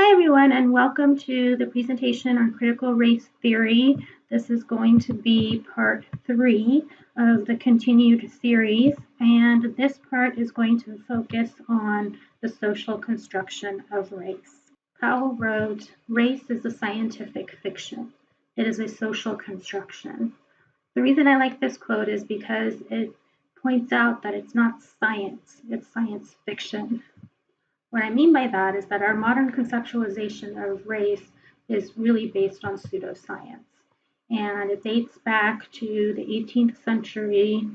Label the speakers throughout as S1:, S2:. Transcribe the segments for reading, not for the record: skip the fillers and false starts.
S1: Hi everyone, and welcome to the presentation on critical race theory. This is going to be part 3 of the continued series, and this part is going to focus on the social construction of race. Powell wrote, "Race is a scientific fiction. It is a social construction." The reason I like this quote is because it points out that it's not science, it's science fiction. What I mean by that is that our modern conceptualization of race is really based on pseudoscience. And it dates back to the 18th century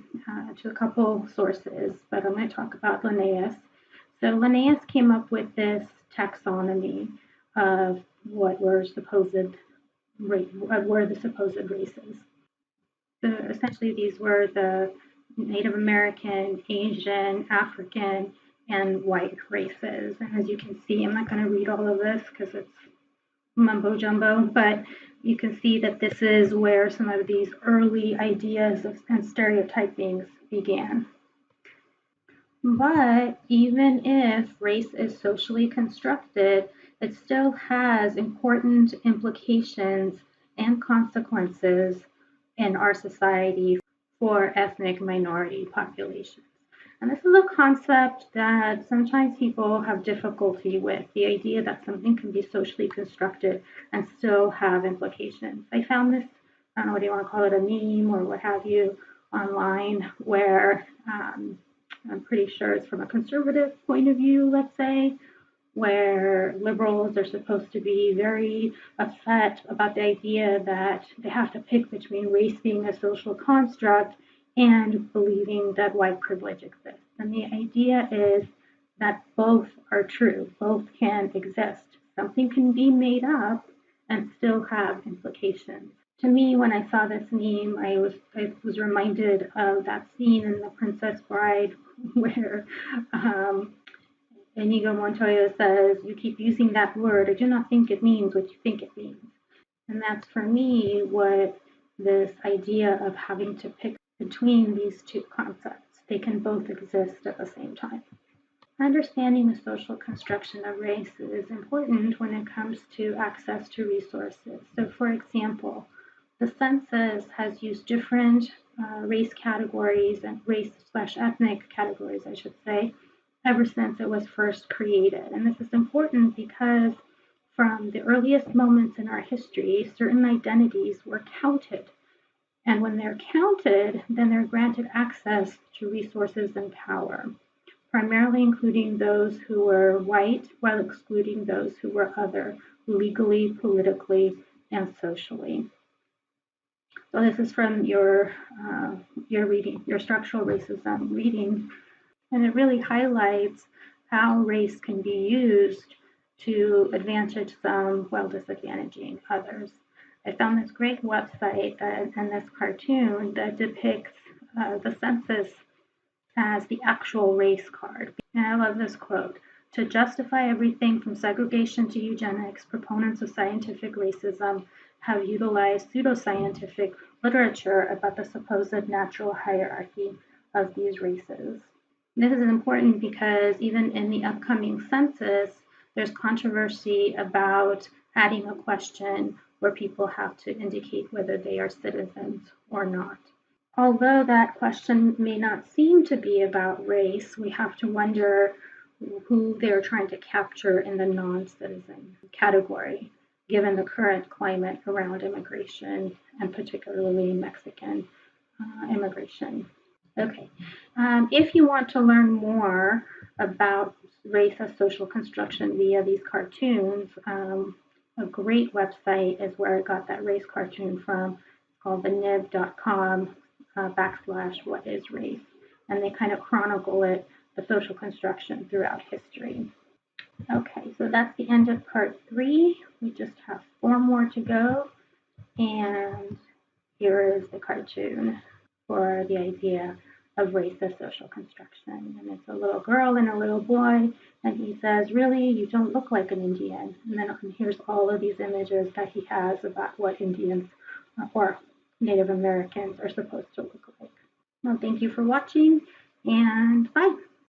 S1: to a couple sources, but I'm going to talk about Linnaeus. So Linnaeus came up with this taxonomy of what were the supposed races. So essentially these were the Native American, Asian, African, and white races. And as you can see, I'm not going to read all of this because it's mumbo jumbo, but you can see that this is where some of these early ideas and stereotypings began. But even if race is socially constructed, it still has important implications and consequences in our society for ethnic minority populations. And this is a concept that sometimes people have difficulty with, the idea that something can be socially constructed and still have implications. I found this, I don't know whether you want to call it a meme or what have you, online, where I'm pretty sure it's from a conservative point of view, let's say, where liberals are supposed to be very upset about the idea that they have to pick between race being a social construct and believing that white privilege exists. And the idea is that both are true, both can exist. Something can be made up and still have implications. To me, when I saw this meme, I was reminded of that scene in The Princess Bride where Inigo Montoya says, "You keep using that word. I do not think it means what you think it means." And that's for me what this idea of having to pick between these two concepts. They can both exist at the same time. Understanding the social construction of race is important when it comes to access to resources. So for example, the census has used different race categories and race/ethnic categories, I should say, ever since it was first created. And this is important because from the earliest moments in our history, certain identities were counted. And when they're counted, then they're granted access to resources and power, primarily including those who were white while excluding those who were other, legally, politically, and socially. So this is from your reading, your structural racism reading, and it really highlights how race can be used to advantage some while disadvantaging others. I found this great website and this cartoon that depicts the census as the actual race card. And I love this quote: "To justify everything from segregation to eugenics, proponents of scientific racism have utilized pseudoscientific literature about the supposed natural hierarchy of these races." This is important because even in the upcoming census, there's controversy about adding a question where people have to indicate whether they are citizens or not. Although that question may not seem to be about race, we have to wonder who they're trying to capture in the non-citizen category, given the current climate around immigration and particularly Mexican immigration. Okay, if you want to learn more about race as social construction via these cartoons, a great website is where I got that race cartoon from. It's called thenib.com /what is race. And they kind of chronicle it, the social construction throughout history. Okay, so that's the end of part 3. We just have 4 more to go. And here is the cartoon for the idea of race as social construction. And it's a little girl and a little boy, and he says, "Really, you don't look like an Indian." And then here's all of these images that he has about what Indians or Native Americans are supposed to look like. Well, thank you for watching, and bye.